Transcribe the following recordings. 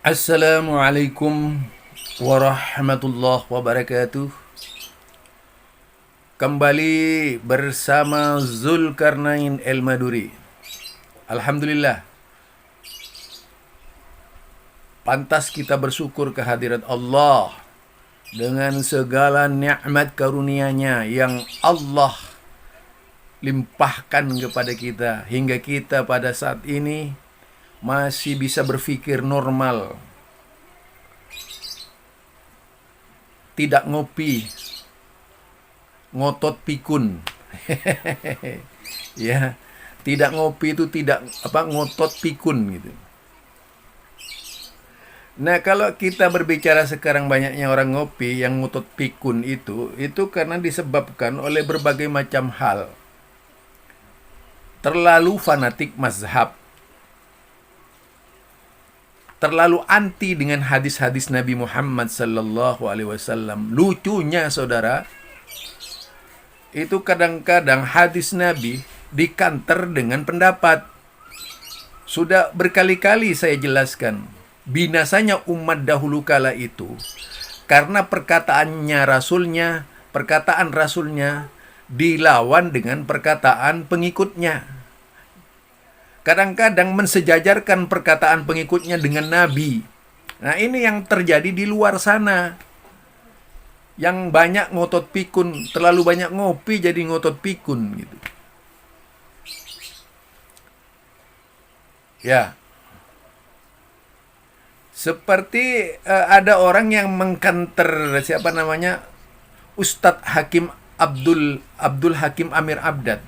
Assalamualaikum warahmatullahi wabarakatuh. Kembali bersama Zulkarnain El-Maduri. Alhamdulillah, pantas kita bersyukur kehadirat Allah dengan segala nikmat karunia-Nya yang Allah limpahkan kepada kita, hingga kita pada saat ini masih bisa berpikir normal, tidak ngopi, ngotot pikun. Ya, tidak ngopi itu tidak ngotot pikun gitu. Nah, kalau kita berbicara sekarang banyaknya orang ngopi yang ngotot pikun itu karena disebabkan oleh berbagai macam hal. Terlalu fanatik mazhab, terlalu anti dengan hadis-hadis Nabi Muhammad sallallahu alaihi wasallam. Lucunya saudara, itu kadang-kadang hadis Nabi dikanter dengan pendapat. Sudah berkali-kali saya jelaskan, binasanya umat dahulu kala itu karena perkataan Rasulnya dilawan dengan perkataan pengikutnya. Kadang-kadang mensejajarkan perkataan pengikutnya dengan Nabi. Nah, ini yang terjadi di luar sana. Yang banyak ngotot pikun, terlalu banyak ngopi jadi ngotot pikun gitu. Ya. Seperti ada orang yang mengkanter Ustadz Hakim Abdul Hakim Amir Abdad.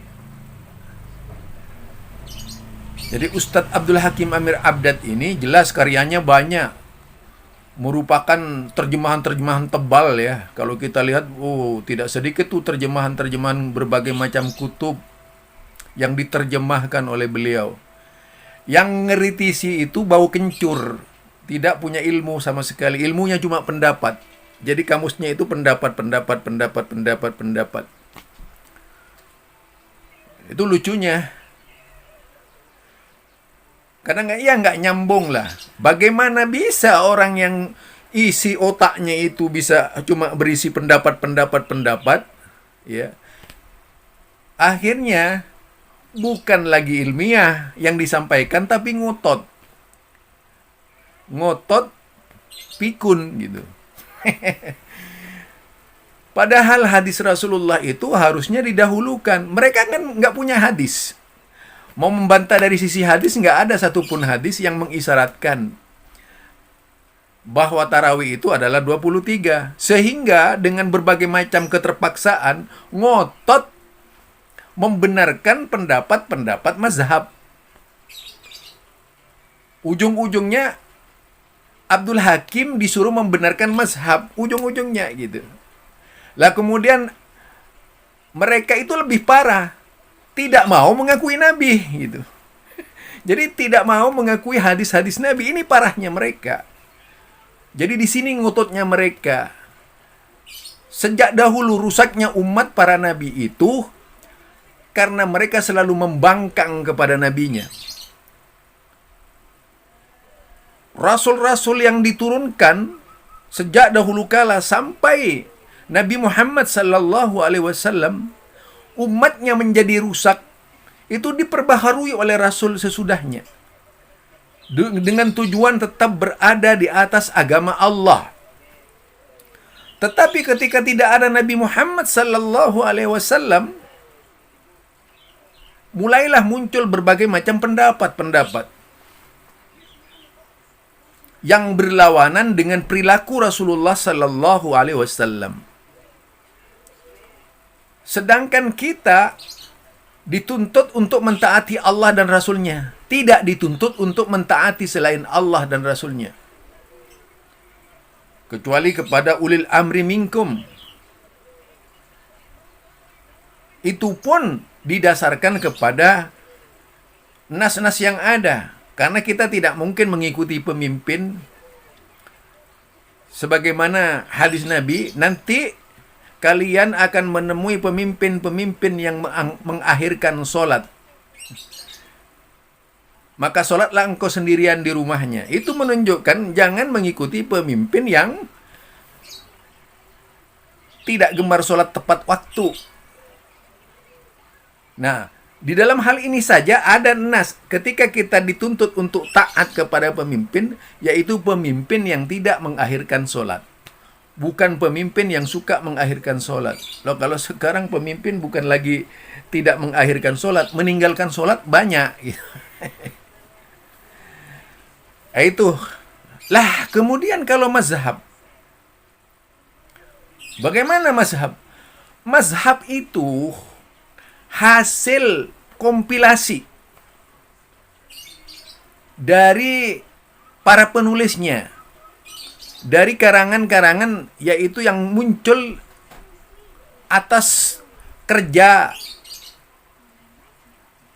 Jadi Ustadz Abdul Hakim Amir Abdad ini jelas karyanya banyak, merupakan terjemahan-terjemahan tebal ya. Kalau kita lihat, tidak sedikit tuh terjemahan-terjemahan berbagai macam kutub yang diterjemahkan oleh beliau. Yang ngeritisi itu bau kencur, tidak punya ilmu sama sekali. Ilmunya cuma pendapat. Jadi kamusnya itu pendapat. Itu lucunya. Kadang nggak nyambung lah. Bagaimana bisa orang yang isi otaknya itu bisa cuma berisi pendapat, ya. Akhirnya bukan lagi ilmiah yang disampaikan, tapi ngotot pikun gitu. Padahal hadis Rasulullah itu harusnya didahulukan. Mereka kan nggak punya hadis. Mau membantah dari sisi hadis, nggak ada satupun hadis yang mengisyaratkan bahwa tarawih itu adalah 23. Sehingga dengan berbagai macam keterpaksaan, ngotot membenarkan pendapat-pendapat mazhab. Ujung-ujungnya Abdul Hakim disuruh membenarkan mazhab, ujung-ujungnya gitu. Lah kemudian mereka itu lebih parah, tidak mau mengakui Nabi gitu. Jadi tidak mau mengakui hadis-hadis Nabi. Ini parahnya mereka. Jadi di sini ngototnya mereka. Sejak dahulu rusaknya umat para nabi itu karena mereka selalu membangkang kepada nabinya. Rasul-rasul yang diturunkan sejak dahulu kala sampai Nabi Muhammad sallallahu alaihi wasallam, umatnya menjadi rusak, itu diperbaharui oleh Rasul sesudahnya. Dengan tujuan tetap berada di atas agama Allah. Tetapi ketika tidak ada Nabi Muhammad sallallahu alaihi wasallam, mulailah muncul berbagai macam pendapat yang berlawanan dengan perilaku Rasulullah sallallahu alaihi wasallam. Sedangkan kita dituntut untuk mentaati Allah dan Rasulnya, tidak dituntut untuk mentaati selain Allah dan Rasulnya. Kecuali kepada ulil amri minkum. Itu pun didasarkan kepada nas-nas yang ada. Karena kita tidak mungkin mengikuti pemimpin sebagaimana hadis Nabi, nanti kalian akan menemui pemimpin-pemimpin yang mengakhirkan sholat. maka sholatlah engkau sendirian di rumahnya. Itu menunjukkan jangan mengikuti pemimpin yang tidak gemar sholat tepat waktu. Nah, di dalam hal ini saja ada nas ketika kita dituntut untuk taat kepada pemimpin, yaitu pemimpin yang tidak mengakhirkan sholat. Bukan pemimpin yang suka mengakhirkan sholat. Loh, kalau sekarang pemimpin bukan lagi tidak mengakhirkan sholat, meninggalkan sholat banyak. Itu. Lah, kemudian kalau mazhab. Bagaimana mazhab? Mazhab itu hasil kompilasi dari para penulisnya. Dari karangan-karangan yaitu yang muncul atas kerja,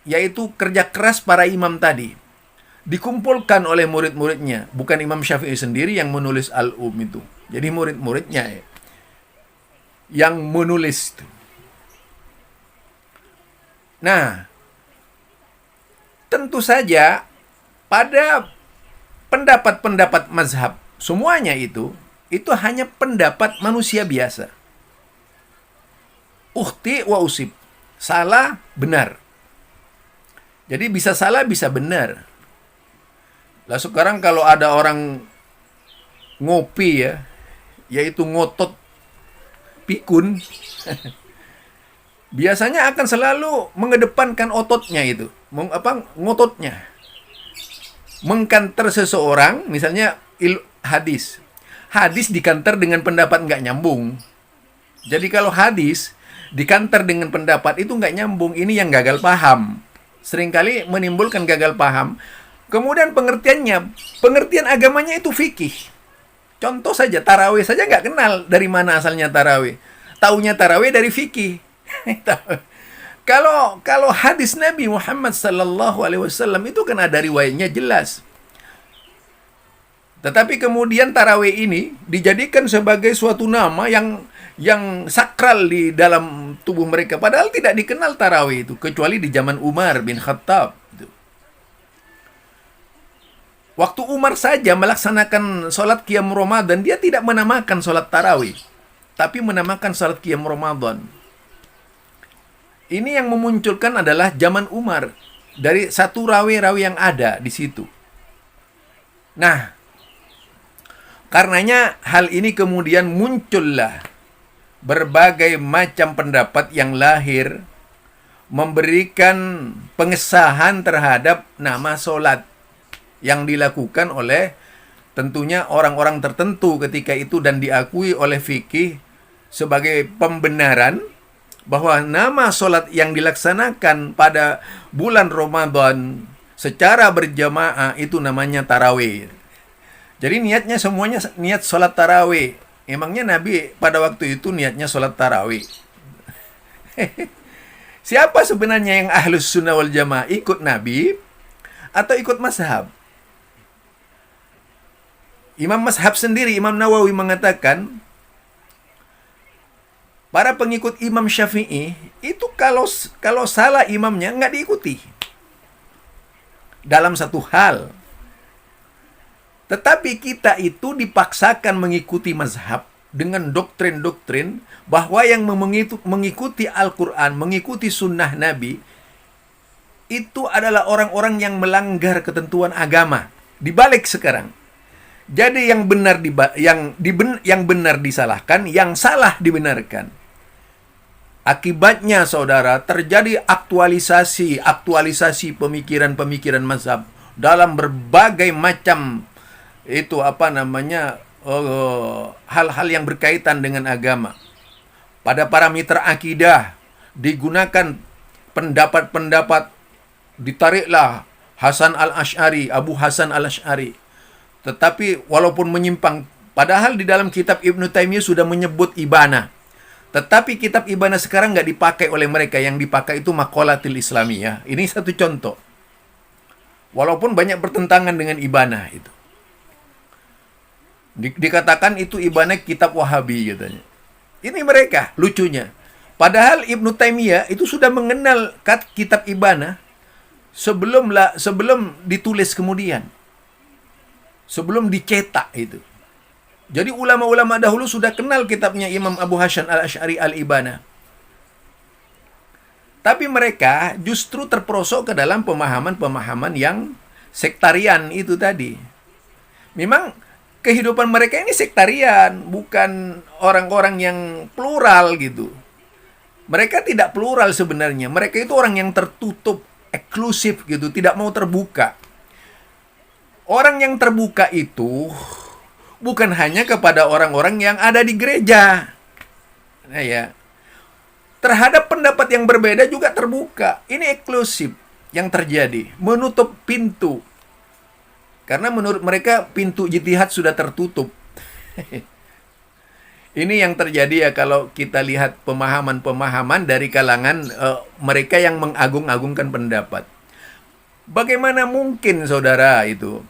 yaitu kerja keras para imam tadi. Dikumpulkan oleh murid-muridnya. Bukan Imam Syafi'i sendiri yang menulis Al-Um itu. Jadi murid-muridnya yang menulis itu. Nah, tentu saja pada pendapat-pendapat mazhab, semuanya itu hanya pendapat manusia biasa. Ukhti wa usib. Salah, benar. Jadi bisa salah, bisa benar. Lah sekarang kalau ada orang ngopi ya, yaitu ngotot pikun, biasanya akan selalu mengedepankan ototnya itu, ngototnya. Mengkanter seseorang, misalnya hadis. Hadis dikanter dengan pendapat nggak nyambung. Jadi kalau hadis dikanter dengan pendapat itu nggak nyambung, ini yang gagal paham. Seringkali menimbulkan gagal paham. Kemudian pengertian agamanya itu fikih. Contoh saja, tarawih saja nggak kenal dari mana asalnya tarawih. Taunya tarawih dari fikih. Kalau hadis Nabi Muhammad sallallahu alaihi wasallam itu kan ada riwayatnya jelas. Tetapi kemudian tarawih ini dijadikan sebagai suatu nama yang sakral di dalam tubuh mereka. Padahal tidak dikenal tarawih itu kecuali di zaman Umar bin Khattab. Waktu Umar saja melaksanakan sholat qiyam Ramadan, dia tidak menamakan sholat tarawih, tapi menamakan sholat qiyam Ramadan. Ini yang memunculkan adalah zaman Umar, dari satu rawi-rawi yang ada di situ. Nah, karenanya hal ini kemudian muncullah berbagai macam pendapat yang lahir, memberikan pengesahan terhadap nama sholat yang dilakukan oleh tentunya orang-orang tertentu ketika itu dan diakui oleh fikih sebagai pembenaran bahwa nama sholat yang dilaksanakan pada bulan Ramadan secara berjamaah itu namanya tarawih. Jadi niatnya semuanya niat sholat tarawih. Emangnya Nabi pada waktu itu niatnya sholat tarawih? Siapa sebenarnya yang ahlus sunnah wal jamaah? Ikut Nabi atau ikut mazhab? Imam mazhab sendiri, Imam Nawawi mengatakan, para pengikut Imam Syafi'i itu kalau salah imamnya nggak diikuti dalam satu hal. Tetapi kita itu dipaksakan mengikuti mazhab dengan doktrin-doktrin bahwa yang mengikuti Al-Quran, mengikuti sunnah Nabi, itu adalah orang-orang yang melanggar ketentuan agama. Dibalik sekarang. Jadi yang benar disalahkan, yang salah dibenarkan. Akibatnya saudara terjadi aktualisasi pemikiran-pemikiran mazhab dalam berbagai macam hal-hal yang berkaitan dengan agama. Pada parameter akidah digunakan pendapat-pendapat, ditariklah Hasan al-Asy'ari, Abu Hasan al-Asy'ari. Tetapi walaupun menyimpang, padahal di dalam kitab Ibnu Taimiyah sudah menyebut ibana. Tetapi kitab ibana sekarang nggak dipakai oleh mereka. Yang dipakai itu Maqalatil Islamiyah. Ini satu contoh. Walaupun banyak bertentangan dengan ibana itu. Dikatakan itu ibana kitab Wahabi katanya. Ini mereka, lucunya. Padahal Ibnu Taimiyah itu sudah mengenal kitab ibana sebelum ditulis kemudian, sebelum dicetak itu. Jadi ulama-ulama dahulu sudah kenal kitabnya Imam Abu Hasyam Al-Asy'ari Al-Ibana. Tapi mereka justru terperosok ke dalam pemahaman-pemahaman yang sektarian itu tadi. Memang kehidupan mereka ini sektarian, bukan orang-orang yang plural gitu. Mereka tidak plural sebenarnya. Mereka itu orang yang tertutup, eksklusif gitu, tidak mau terbuka. Orang yang terbuka itu bukan hanya kepada orang-orang yang ada di gereja. Nah ya. Terhadap pendapat yang berbeda juga terbuka. Ini eksklusif yang terjadi, menutup pintu. Karena menurut mereka pintu jihad sudah tertutup. Ini yang terjadi ya kalau kita lihat pemahaman-pemahaman dari kalangan mereka yang mengagung-agungkan pendapat. Bagaimana mungkin saudara itu?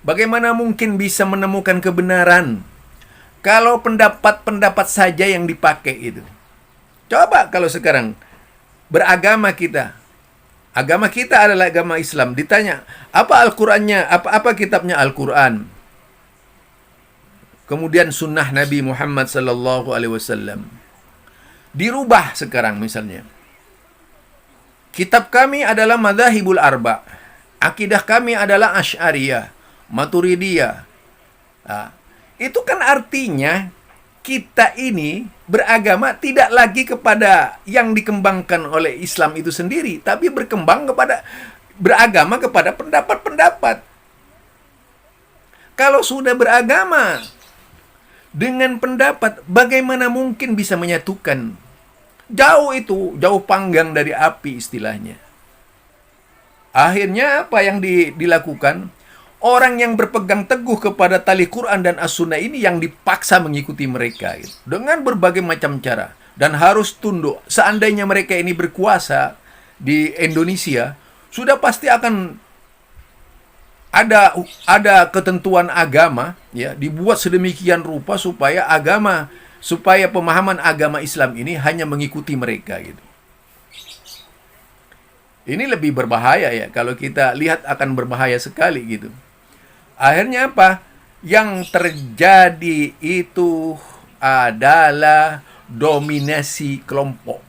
Bagaimana mungkin bisa menemukan kebenaran kalau pendapat-pendapat saja yang dipakai itu? Coba kalau sekarang beragama kita, agama kita adalah agama Islam, ditanya, apa Al-Qur'annya, apa kitabnya Al-Qur'an? Kemudian sunnah Nabi Muhammad sallallahu alaihi wasallam. Dirubah sekarang misalnya. Kitab kami adalah Madzhabul Arba'. Akidah kami adalah Asy'ariyah, Maturidiyah. Nah, itu kan artinya kita ini beragama tidak lagi kepada yang dikembangkan oleh Islam itu sendiri, tapi beragama kepada pendapat-pendapat. Kalau sudah beragama dengan pendapat, bagaimana mungkin bisa menyatukan? Jauh itu, jauh panggang dari api istilahnya. Akhirnya apa yang dilakukan? Orang yang berpegang teguh kepada tali Quran dan As-Sunnah ini yang dipaksa mengikuti mereka gitu, dengan berbagai macam cara, dan harus tunduk. Seandainya mereka ini berkuasa di Indonesia, sudah pasti akan ada ketentuan agama ya, dibuat sedemikian rupa supaya pemahaman agama Islam ini hanya mengikuti mereka gitu. Ini lebih berbahaya ya, kalau kita lihat akan berbahaya sekali gitu. Akhirnya apa? Yang terjadi itu adalah dominasi kelompok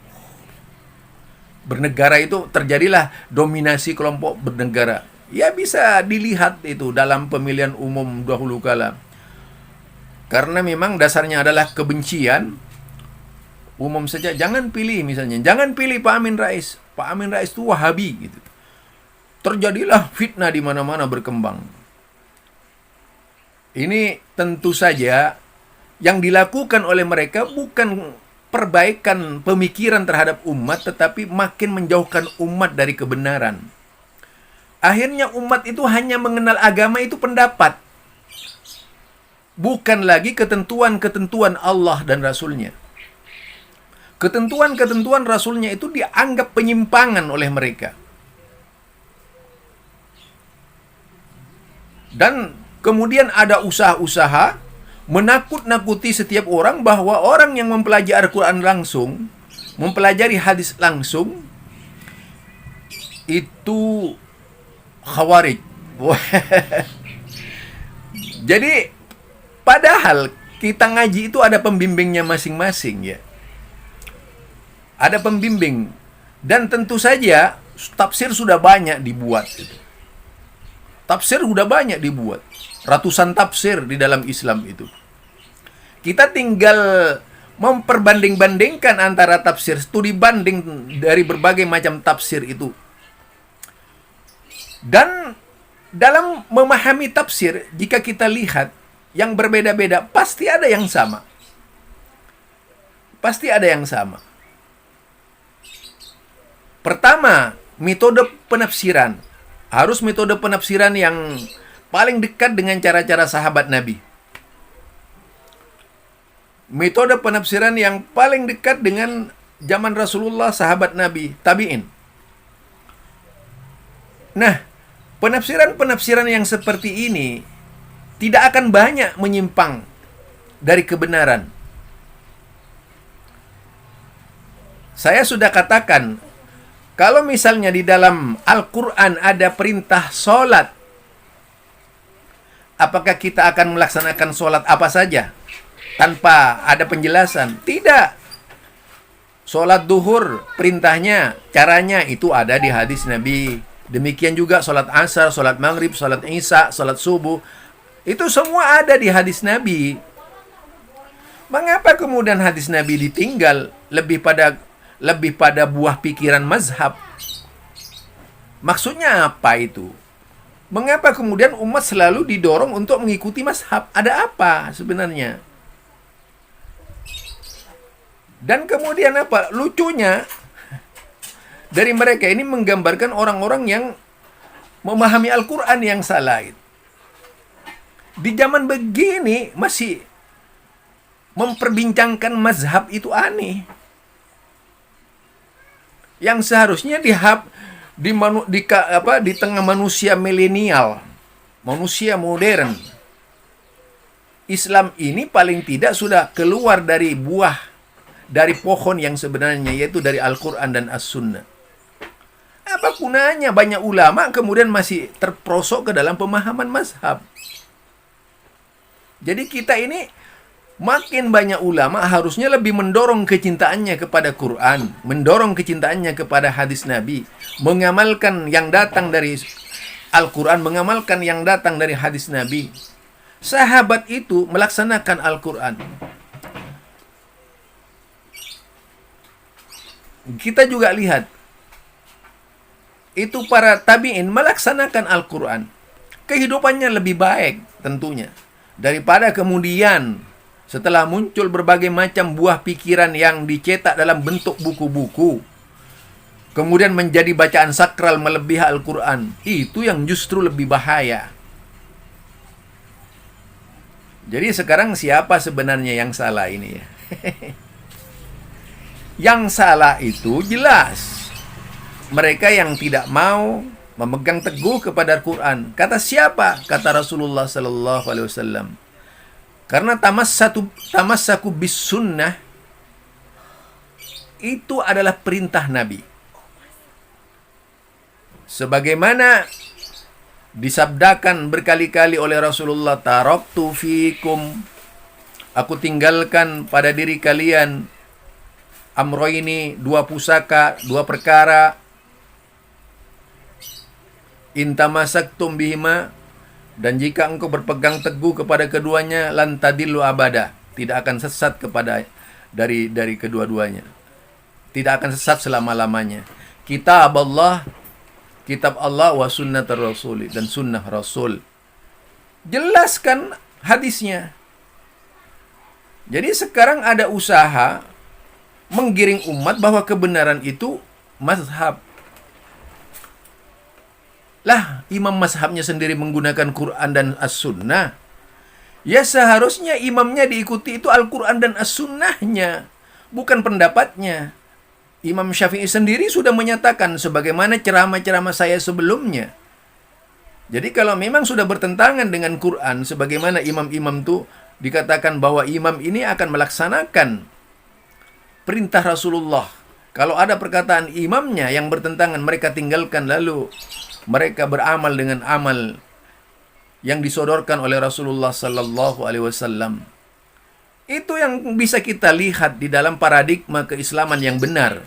bernegara. Itu terjadilah dominasi kelompok bernegara. Ya bisa dilihat itu dalam pemilihan umum dahulu kala. Karena memang dasarnya adalah kebencian. Umum saja, jangan pilih misalnya, jangan pilih Pak Amin Rais. Pak Amin Rais itu Wahabi gitu. Terjadilah fitnah di mana-mana berkembang. Ini tentu saja yang dilakukan oleh mereka bukan perbaikan pemikiran terhadap umat, tetapi makin menjauhkan umat dari kebenaran. Akhirnya umat itu hanya mengenal agama itu pendapat, bukan lagi ketentuan-ketentuan Allah dan Rasulnya. Ketentuan-ketentuan Rasulnya itu dianggap penyimpangan oleh mereka. Dan kemudian ada usaha-usaha menakut-nakuti setiap orang bahwa orang yang mempelajari Al-Quran langsung, mempelajari hadis langsung, itu khawarij. Jadi, padahal kita ngaji itu ada pembimbingnya masing-masing ya. Ada pembimbing. Dan tentu saja tafsir sudah banyak dibuat. Tafsir sudah banyak dibuat. Ratusan tafsir di dalam Islam itu. Kita tinggal memperbanding-bandingkan antara tafsir, studi banding dari berbagai macam tafsir itu. Dan dalam memahami tafsir, jika kita lihat yang berbeda-beda, pasti ada yang sama. Pasti ada yang sama. Pertama, metode penafsiran. Harus metode penafsiran yang paling dekat dengan cara-cara sahabat Nabi. Metode penafsiran yang paling dekat dengan zaman Rasulullah, sahabat Nabi, tabi'in. Nah, penafsiran-penafsiran yang seperti ini tidak akan banyak menyimpang dari kebenaran. Saya sudah katakan, Kalau misalnya di dalam Al-Quran ada perintah sholat, apakah kita akan melaksanakan sholat apa saja tanpa ada penjelasan? Tidak. Sholat duhur, perintahnya, caranya itu ada di hadis Nabi. Demikian juga sholat asar, sholat maghrib, sholat isya, sholat subuh. Itu semua ada di hadis Nabi. Mengapa kemudian hadis Nabi ditinggal lebih pada buah pikiran mazhab? Maksudnya apa itu? Mengapa kemudian umat selalu didorong untuk mengikuti mazhab? Ada apa sebenarnya? Dan kemudian apa? Lucunya, dari mereka ini menggambarkan orang-orang yang memahami Al-Quran yang salah. Di zaman begini masih memperbincangkan mazhab itu aneh. Yang seharusnya di tengah manusia milenial, manusia modern, Islam ini paling tidak sudah keluar dari pohon yang sebenarnya, yaitu dari Al-Quran dan As-Sunnah. Apa gunanya banyak ulama kemudian masih terperosok ke dalam pemahaman mazhab? Jadi kita ini makin banyak ulama harusnya lebih mendorong kecintaannya kepada Quran, mendorong kecintaannya kepada hadis Nabi, mengamalkan yang datang dari Al-Quran, mengamalkan yang datang dari hadis Nabi. Sahabat itu melaksanakan Al-Quran. Kita juga lihat, itu para tabi'in melaksanakan Al-Quran. Kehidupannya lebih baik tentunya, daripada kemudian setelah muncul berbagai macam buah pikiran yang dicetak dalam bentuk buku-buku, kemudian menjadi bacaan sakral melebihi Al-Quran. Itu yang justru lebih bahaya. Jadi sekarang siapa sebenarnya yang salah ini ya? Yang salah itu jelas mereka yang tidak mau memegang teguh kepada Al-Quran. Kata siapa? Kata Rasulullah sallallahu alaihi wasallam. Karena tamassaku bis sunnah itu adalah perintah Nabi. Sebagaimana disabdakan berkali-kali oleh Rasulullah, taraktu fikum, aku tinggalkan pada diri kalian amroini, dua pusaka, dua perkara, intamasaktum bihima, dan jika engkau berpegang teguh kepada keduanya, lan tadillu abada, tidak akan sesat dari kedua-duanya. Tidak akan sesat selama-lamanya. Kitab Allah wa sunnat Rasul, dan sunnah Rasul. Jelaskan hadisnya. Jadi sekarang ada usaha menggiring umat bahwa kebenaran itu mazhab. Lah, imam mazhabnya sendiri menggunakan Quran dan As-Sunnah. Ya seharusnya imamnya diikuti itu Al-Quran dan As-Sunnahnya, bukan pendapatnya. Imam Syafi'i sendiri sudah menyatakan sebagaimana ceramah-ceramah saya sebelumnya. Jadi kalau memang sudah bertentangan dengan Quran, sebagaimana imam-imam itu dikatakan bahwa imam ini akan melaksanakan perintah Rasulullah. Kalau ada perkataan imamnya yang bertentangan, mereka tinggalkan, lalu mereka beramal dengan amal yang disodorkan oleh Rasulullah sallallahu alaihi wasallam. Itu yang bisa kita lihat di dalam paradigma keislaman yang benar.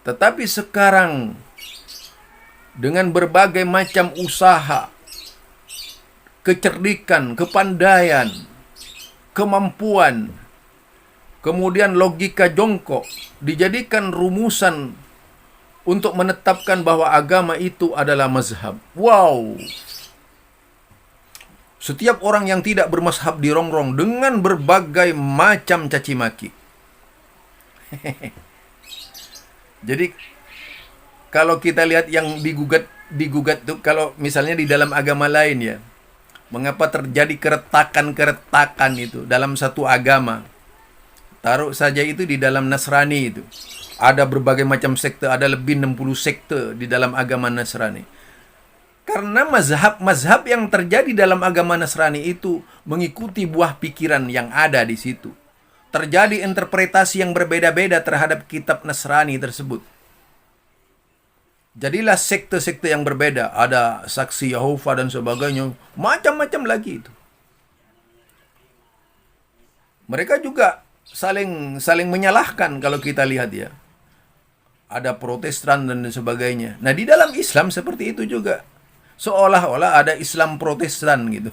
Tetapi sekarang dengan berbagai macam usaha, kecerdikan, kepandaian, kemampuan, kemudian logika jongkok dijadikan rumusan untuk menetapkan bahwa agama itu adalah mazhab. Wow! Setiap orang yang tidak bermazhab dirongrong dengan berbagai macam caci maki. Jadi kalau kita lihat yang digugat itu, kalau misalnya di dalam agama lain ya, mengapa terjadi keretakan itu dalam satu agama? Taruh saja itu di dalam Nasrani itu. Ada berbagai macam sekte, ada lebih 60 sekte di dalam agama Nasrani. Karena mazhab yang terjadi dalam agama Nasrani itu mengikuti buah pikiran yang ada di situ. Terjadi interpretasi yang berbeda-beda terhadap kitab Nasrani tersebut. Jadilah sekte-sekte yang berbeda. Ada saksi Yahova dan sebagainya. Macam-macam lagi itu. Mereka juga saling menyalahkan kalau kita lihat ya. Ada Protestan dan sebagainya. Nah, di dalam Islam seperti itu juga. Seolah-olah ada Islam Protestan gitu.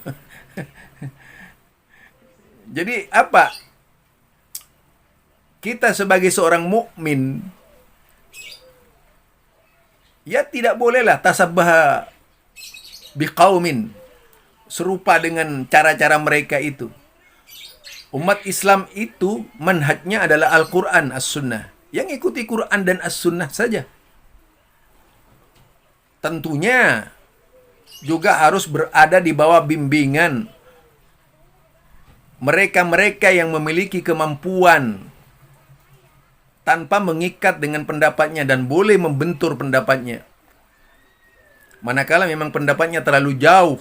Jadi apa? Kita sebagai seorang mukmin ya tidak bolehlah tasabbaha biqaumin, serupa dengan cara-cara mereka itu. Umat Islam itu manhajnya adalah Al-Quran, As-Sunnah. Yang ikuti Quran dan As-Sunnah saja. Tentunya juga harus berada di bawah bimbingan mereka-mereka yang memiliki kemampuan tanpa mengikat dengan pendapatnya dan boleh membentur pendapatnya. Manakala memang pendapatnya terlalu jauh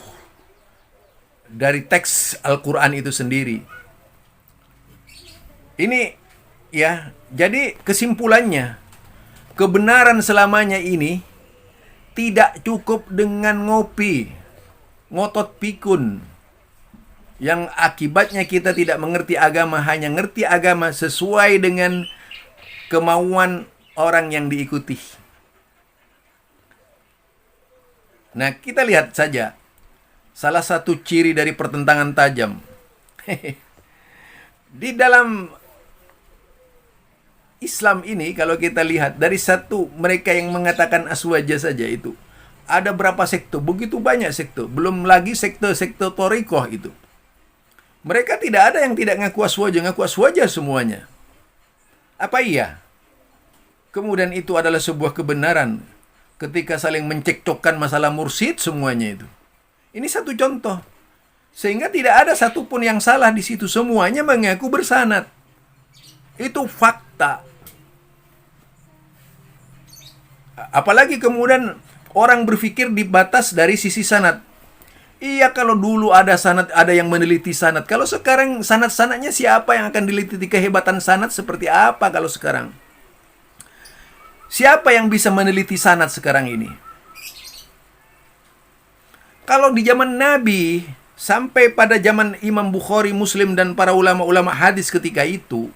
dari teks Al-Quran itu sendiri. Ini ya, jadi kesimpulannya, kebenaran selamanya ini tidak cukup dengan ngopi, ngotot pikun, yang akibatnya kita tidak mengerti agama, hanya ngerti agama sesuai dengan kemauan orang yang diikuti. Nah, kita lihat saja salah satu ciri dari pertentangan tajam. Di dalam Islam ini, kalau kita lihat dari satu mereka yang mengatakan aswaja saja itu, ada berapa sekte? Begitu banyak sekte. Belum lagi sekte-sekte Thariqah itu. Mereka tidak ada yang tidak ngaku aswaja semuanya. Apa iya? Kemudian itu adalah sebuah kebenaran ketika saling mencekcokkan masalah mursyid semuanya itu. Ini satu contoh. Sehingga tidak ada satupun yang salah di situ. Semuanya mengaku bersanad. Itu fakta. Apalagi kemudian orang berpikir di batas dari sisi sanad. Iya, kalau dulu ada sanad, ada yang meneliti sanad. Kalau sekarang sanad-sanadnya siapa yang akan diliti? Kehebatan sanad seperti apa kalau sekarang? Siapa yang bisa meneliti sanad sekarang ini? Kalau di zaman Nabi sampai pada zaman Imam Bukhari, Muslim dan para ulama-ulama hadis ketika itu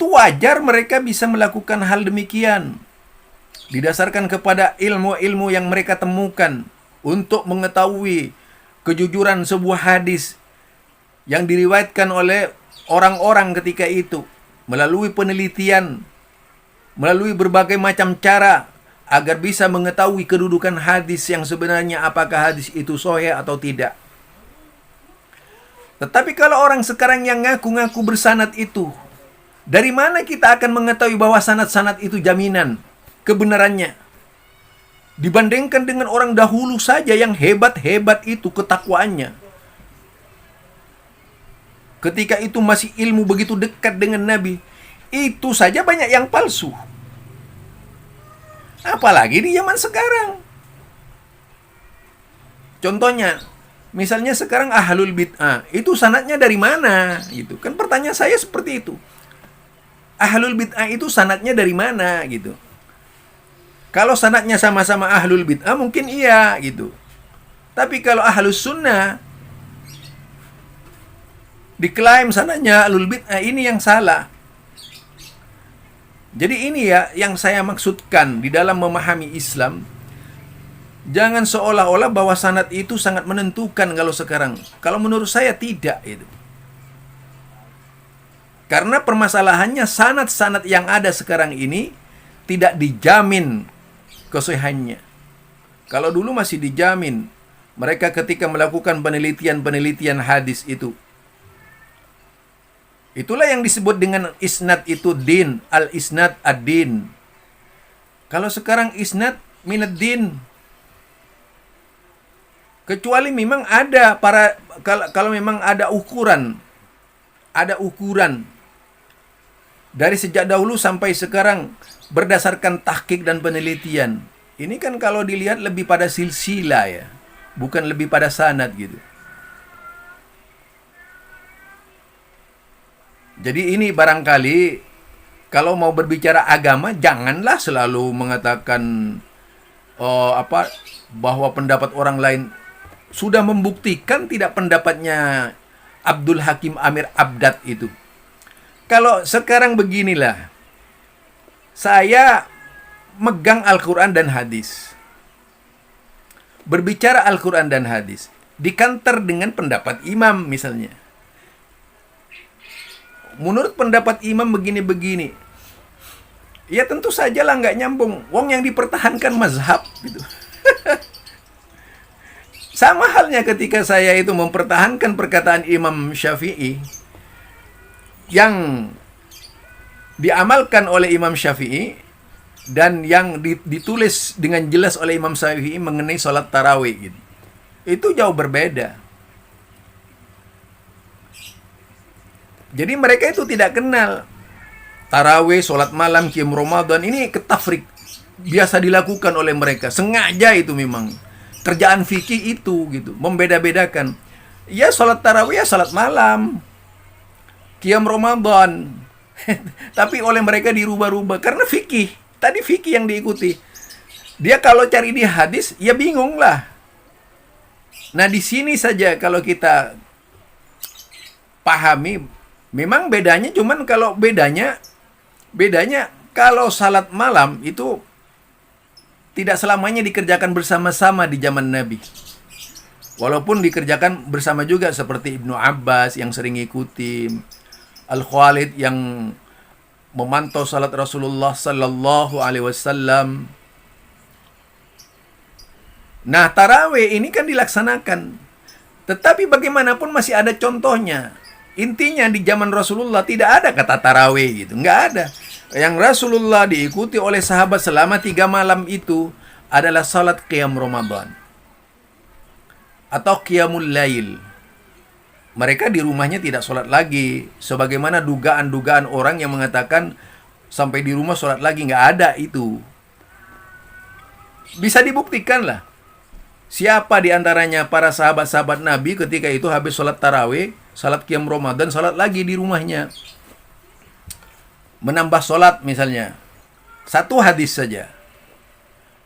wajar mereka bisa melakukan hal demikian. Didasarkan kepada ilmu-ilmu yang mereka temukan untuk mengetahui kejujuran sebuah hadis yang diriwayatkan oleh orang-orang ketika itu melalui penelitian, melalui berbagai macam cara agar bisa mengetahui kedudukan hadis yang sebenarnya, apakah hadis itu sahih atau tidak. Tetapi kalau orang sekarang yang ngaku-ngaku bersanad itu, dari mana kita akan mengetahui bahwa sanad-sanad itu jaminan kebenarannya? Dibandingkan dengan orang dahulu saja yang hebat-hebat itu ketakwaannya. Ketika itu masih ilmu begitu dekat dengan Nabi, itu saja banyak yang palsu. Apalagi di zaman sekarang. Contohnya, misalnya sekarang ahlul bid'ah, itu sanadnya dari mana? Gitu. Kan pertanyaan saya seperti itu. Ahlul bid'ah itu sanadnya dari mana gitu. Kalau sanadnya sama-sama ahlul bid'ah mungkin iya gitu. Tapi kalau ahlus sunnah diklaim sanadnya ahlul bid'ah, ini yang salah. Jadi ini ya yang saya maksudkan di dalam memahami Islam. Jangan seolah-olah bahwa sanad itu sangat menentukan kalau sekarang. Kalau menurut saya tidak itu. Karena permasalahannya sanad-sanad yang ada sekarang ini tidak dijamin kesahihannya. Kalau dulu masih dijamin. Mereka ketika melakukan penelitian-penelitian hadis itu. Itulah yang disebut dengan isnad itu din. Al-isnad ad-din. Kalau sekarang isnad minad din. Kecuali memang ada kalau memang ada ukuran. Ada ukuran. Dari sejak dahulu sampai sekarang berdasarkan tahqiq dan penelitian. Ini kan kalau dilihat lebih pada silsilah ya, bukan lebih pada sanad gitu. Jadi ini barangkali Kalau mau berbicara agama, janganlah selalu mengatakan bahwa pendapat orang lain sudah membuktikan tidak pendapatnya Abdul Hakim Amir Abdad itu. Kalau sekarang beginilah, saya megang Al-Quran dan hadis. Berbicara Al-Quran dan hadis, dikanter dengan pendapat imam misalnya. Menurut pendapat imam begini-begini, ya tentu sajalah nggak nyambung. Wong yang dipertahankan mazhab gitu. Sama halnya ketika saya itu mempertahankan perkataan Imam Syafi'i yang diamalkan oleh Imam Syafi'i dan yang ditulis dengan jelas oleh Imam Syafi'i mengenai sholat tarawih gitu. Itu jauh berbeda. Jadi mereka itu tidak kenal tarawih, sholat malam, qiyam Ramadan. Ini ketafrik, biasa dilakukan oleh mereka. Sengaja itu memang kerjaan fikih itu gitu, membeda-bedakan. Ya sholat tarawih, ya sholat malam, qiyam Ramadan. Tapi oleh mereka dirubah-rubah karena fikih. Tadi fikih yang diikuti. Dia kalau cari di hadis, ya bingung lah. Nah di sini saja kalau kita pahami. Memang bedanya, cuman kalau bedanya kalau salat malam itu tidak selamanya dikerjakan bersama-sama di zaman Nabi. Walaupun dikerjakan bersama juga seperti Ibnu Abbas yang sering ikuti, Al-Khalid yang memantau salat Rasulullah sallallahu alaihi wasallam. Nah, tarawih ini kan dilaksanakan. Tetapi bagaimanapun masih ada contohnya. Intinya di zaman Rasulullah tidak ada kata tarawih gitu, nggak ada. Yang Rasulullah diikuti oleh sahabat selama 3 malam itu adalah salat qiyam Ramadan atau qiyamul lail. Mereka di rumahnya tidak sholat lagi, sebagaimana dugaan-dugaan orang yang mengatakan sampai di rumah sholat lagi. Nggak ada itu. Bisa dibuktikan lah. Siapa di antaranya para sahabat-sahabat Nabi ketika itu habis sholat tarawih, sholat qiyam Ramadan, sholat lagi di rumahnya. Menambah sholat misalnya. Satu hadis saja.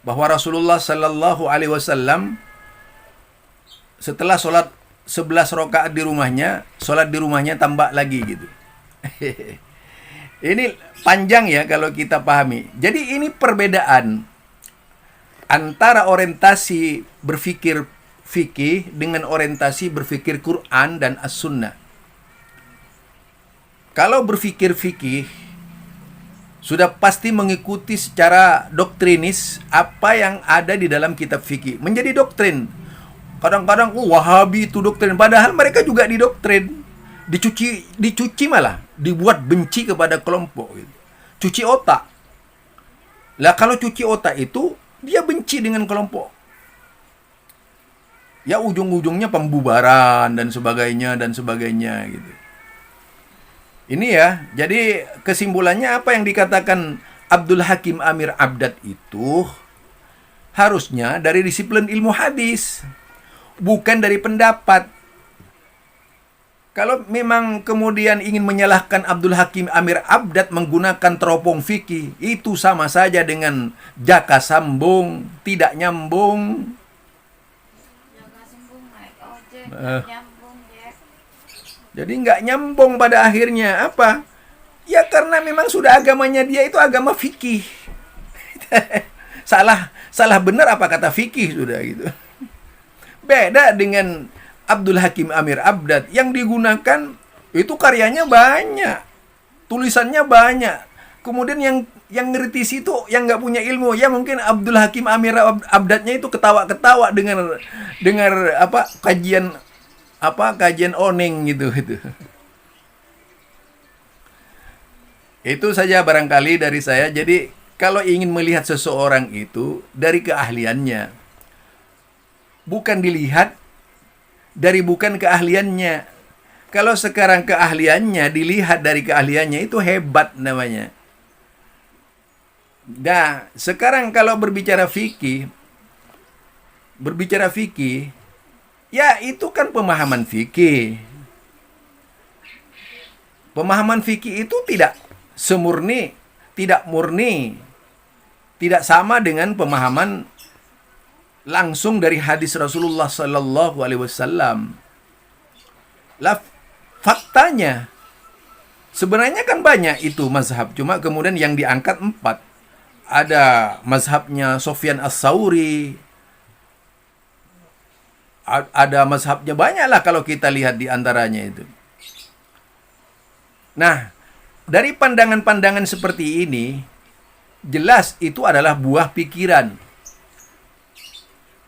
Bahwa Rasulullah Sallallahu Alaihi Wasallam setelah sholat 11 rakaat di rumahnya, sholat di rumahnya tambah lagi gitu. Ini panjang ya kalau kita pahami. Jadi ini perbedaan antara orientasi berpikir fikih dengan orientasi berpikir Quran dan As-Sunnah. Kalau berpikir fikih, sudah pasti mengikuti secara doktrinis apa yang ada di dalam kitab fikih. Menjadi doktrin. Kadang-kadang, Wahabi itu doktrin. Padahal mereka juga didoktrin. Dicuci malah. Dibuat benci kepada kelompok. Gitu. Cuci otak. Lah kalau cuci otak itu, dia benci dengan kelompok. Ya ujung-ujungnya pembubaran dan sebagainya gitu. Ini ya, jadi kesimpulannya apa yang dikatakan Abdul Hakim Amir Abdad itu harusnya dari disiplin ilmu hadis, bukan dari pendapat. Kalau memang kemudian ingin menyalahkan Abdul Hakim Amir Abdad menggunakan teropong fikih, itu sama saja dengan jaka sambung, tidak nyambung. Jaka sambung naik ojek, nyambung ya. Jadi nggak nyambung pada akhirnya. Apa? Ya karena memang sudah agamanya dia itu agama fikih. Salah benar apa kata fikih sudah gitu. Beda dengan Abdul Hakim Amir Abdad yang digunakan itu karyanya banyak, tulisannya banyak. Kemudian yang ngerti itu yang nggak punya ilmu, ya mungkin Abdul Hakim Amir Abdadnya itu ketawa-ketawa dengar kajian oneng gitu. Itu saja barangkali dari saya. Jadi kalau ingin melihat seseorang itu dari keahliannya, bukan dilihat dari bukan keahliannya. Kalau sekarang keahliannya dilihat dari keahliannya, itu hebat namanya. Nah, sekarang kalau berbicara fikih, ya itu kan pemahaman fikih. Pemahaman fikih itu semurni, tidak murni, tidak sama dengan pemahaman langsung dari hadis Rasulullah Sallallahu Alaihi Wasallam. Lah, faktanya sebenarnya kan banyak itu mazhab, cuma kemudian yang diangkat 4. Ada mazhabnya Sufyan Ats-Tsauri, ada mazhabnya banyak lah kalau kita lihat di antaranya itu. Nah, dari pandangan-pandangan seperti ini, jelas itu adalah buah pikiran.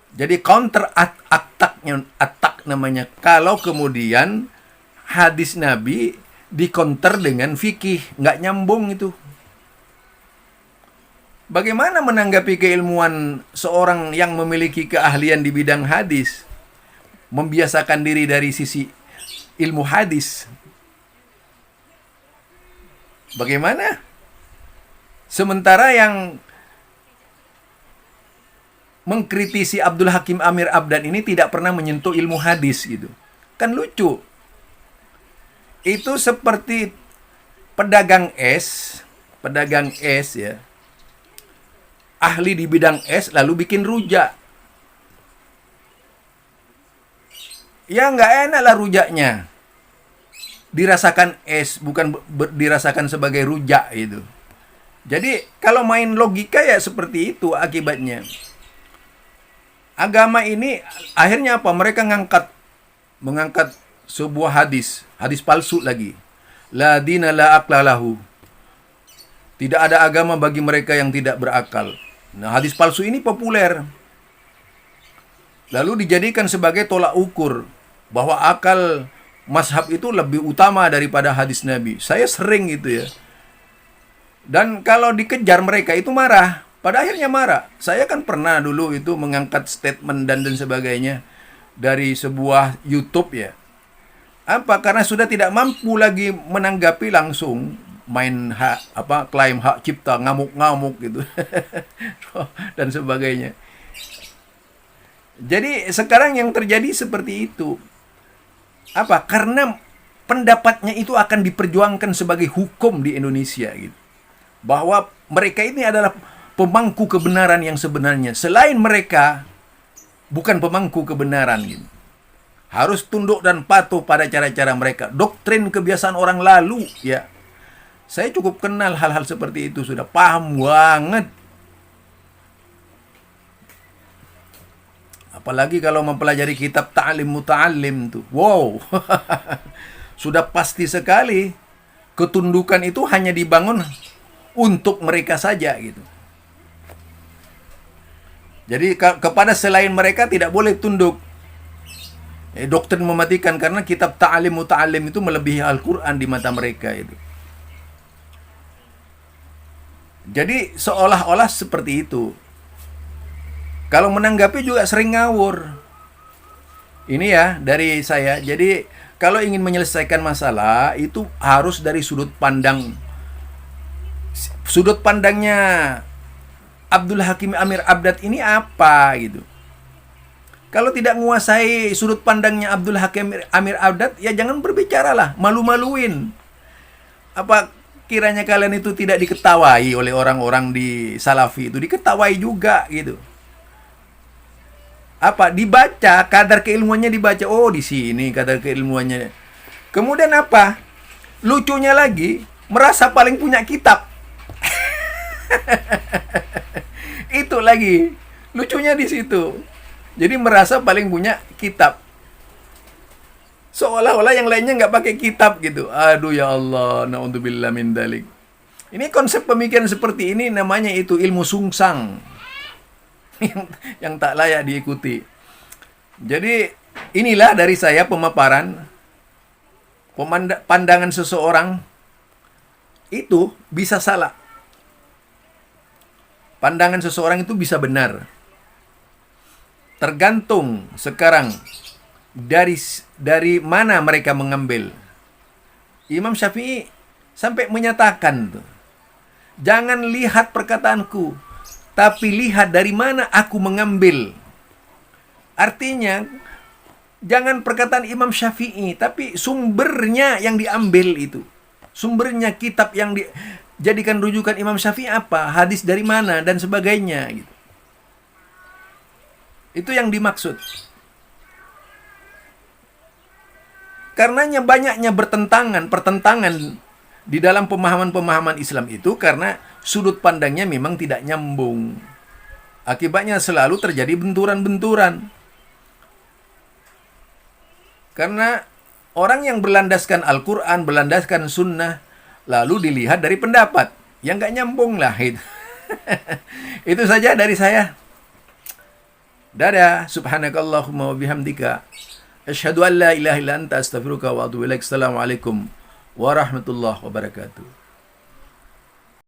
Jadi counter attack namanya. Kalau kemudian hadis Nabi dikonter dengan fikih, nggak nyambung itu. Bagaimana menanggapi keilmuan seorang yang memiliki keahlian di bidang hadis? Membiasakan diri dari sisi ilmu hadis. Bagaimana? Sementara yang mengkritisi Abdul Hakim Amir Abdan ini tidak pernah menyentuh ilmu hadis gitu. Kan lucu. Itu seperti pedagang es ya. Ahli di bidang es lalu bikin rujak. Ya nggak enak lah rujaknya. Dirasakan es, bukan dirasakan sebagai rujak itu. Jadi kalau main logika ya seperti itu akibatnya. Agama ini akhirnya apa? Mereka mengangkat sebuah hadis palsu lagi. La dina la aqla lahu. Tidak ada agama bagi mereka yang tidak berakal. Nah, hadis palsu ini populer. Lalu dijadikan sebagai tolak ukur bahwa akal mazhab itu lebih utama daripada hadis Nabi. Saya sering gitu ya. Dan kalau dikejar mereka itu marah. Pada akhirnya marah. Saya kan pernah dulu itu mengangkat statement dan sebagainya dari sebuah YouTube ya. Apa? Karena sudah tidak mampu lagi menanggapi langsung, main klaim hak cipta, ngamuk-ngamuk gitu. Dan sebagainya. Jadi sekarang yang terjadi seperti itu. Apa? Karena pendapatnya itu akan diperjuangkan sebagai hukum di Indonesia gitu. Bahwa mereka ini adalah pemangku kebenaran yang sebenarnya. Selain mereka bukan pemangku kebenaran gitu. Harus tunduk dan patuh pada cara-cara mereka. Doktrin kebiasaan orang lalu ya. Saya cukup kenal hal-hal seperti itu, sudah paham banget. Apalagi kalau mempelajari kitab Ta'lim Muta'allim tuh. Wow. Sudah pasti sekali ketundukan itu hanya dibangun untuk mereka saja gitu. Jadi kepada selain mereka tidak boleh tunduk. Doktrin mematikan karena kitab Ta'lim Muta'allim itu melebihi Al-Quran di mata mereka itu. Jadi seolah-olah seperti itu. Kalau menanggapi juga sering ngawur. Ini ya dari saya. Jadi kalau ingin menyelesaikan masalah itu harus dari sudut pandangnya Abdul Hakim Amir Abdan ini apa gitu. Kalau tidak menguasai sudut pandangnya Abdul Hakim Amir Abdan, ya jangan berbicara lah, malu-maluin. Apa kiranya kalian itu tidak diketawai oleh orang-orang di Salafi itu? Diketawai juga gitu. Apa? Dibaca, kadar keilmuannya dibaca. Oh, di sini kadar keilmuannya. Kemudian apa? Lucunya lagi, merasa paling punya kitab. Itu lagi. Lucunya di situ. Jadi merasa paling punya kitab. Seolah-olah yang lainnya nggak pakai kitab gitu. Aduh ya Allah, na'udzubillah min dalik. Ini konsep pemikiran seperti ini namanya itu ilmu sungsang. yang tak layak diikuti. Jadi inilah dari saya pemaparan pandangan seseorang itu bisa salah. Pandangan seseorang itu bisa benar. Tergantung sekarang dari mana mereka mengambil. Imam Syafi'i sampai menyatakan tuh, jangan lihat perkataanku, tapi lihat dari mana aku mengambil. Artinya, jangan perkataan Imam Syafi'i, tapi sumbernya yang diambil itu. Sumbernya kitab yang dijadikan rujukan Imam Syafi'i apa? Hadis dari mana? Dan sebagainya. Gitu. Itu yang dimaksud. Karenanya banyaknya pertentangan di dalam pemahaman-pemahaman Islam itu karena sudut pandangnya memang tidak nyambung. Akibatnya selalu terjadi benturan-benturan. Karena orang yang berlandaskan Al-Quran, berlandaskan sunnah, lalu dilihat dari pendapat. Yang nggak nyambung lah. Itu saja dari saya. Dadah. Subhanakallahumma wa bihamdika. Asyhadu an la ilaha illa anta astaghfiruka wa atubu ilaik. Assalamualaikum warahmatullahi wabarakatuh.